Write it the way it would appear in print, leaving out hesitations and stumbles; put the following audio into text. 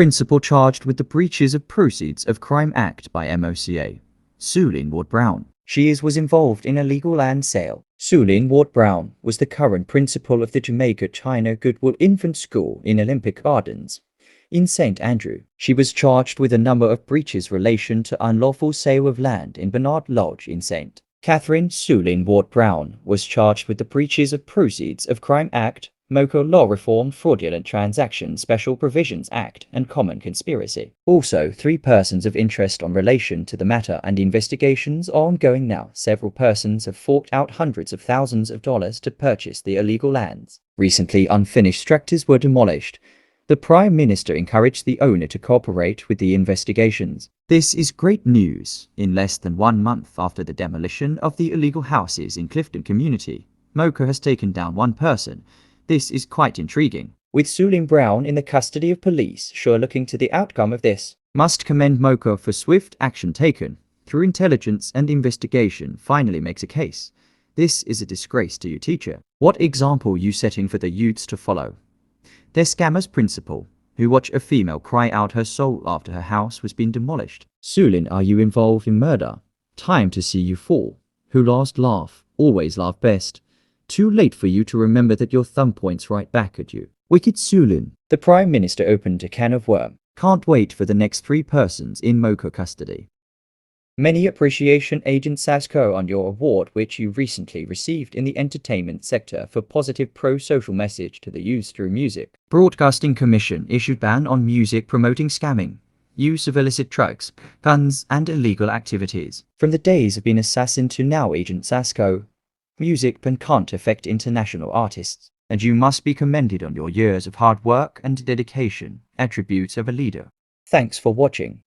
Principal charged with the breaches of Proceeds of Crime Act by MOCA, Suelyn Brown. She was involved in illegal land sale. Suelyn Brown was the current principal of the Jamaica China Goodwill Infant School in Olympic Gardens in St. Andrew. She was charged with a number of breaches relation to unlawful sale of land in Bernard Lodge in St. Catherine. Suelyn Brown was charged with the breaches of Proceeds of Crime Act, MOCA Law Reform, Fraudulent Transaction Special Provisions Act, and Common Conspiracy. Also, 3 persons of interest on relation to the matter, and investigations are ongoing now. Several persons have forked out hundreds of thousands of dollars to purchase the illegal lands. Recently, unfinished structures were demolished. The Prime Minister encouraged the owner to cooperate with the investigations. This is great news. In less than 1 month after the demolition of the illegal houses in Clifton community, MOCA has taken down 1 person. This is quite intriguing. With Suelyn Brown in the custody of police, sure looking to the outcome of this. Must commend MOCA for swift action taken. Through intelligence and investigation finally makes a case. This is a disgrace to you, teacher. What example you setting for the youths to follow? They're scammers, principal, who watch a female cry out her soul after her house was being demolished. Suelyn, are you involved in murder? Time to see you fall. Who last laugh, always laugh best. Too late for you to remember that your thumb points right back at you. Wicked Suelyn. The Prime Minister opened a can of worm. Can't wait for the next 3 persons in MOCA custody. Many appreciation Agent Sasco on your award which you recently received in the entertainment sector for positive pro-social message to the youth through music. Broadcasting Commission issued ban on music promoting scamming, use of illicit drugs, guns and illegal activities. From the days of being assassin to now, Agent Sasco, music ban can't affect international artists, and you must be commended on your years of hard work and dedication, attributes of a leader. Thanks for watching.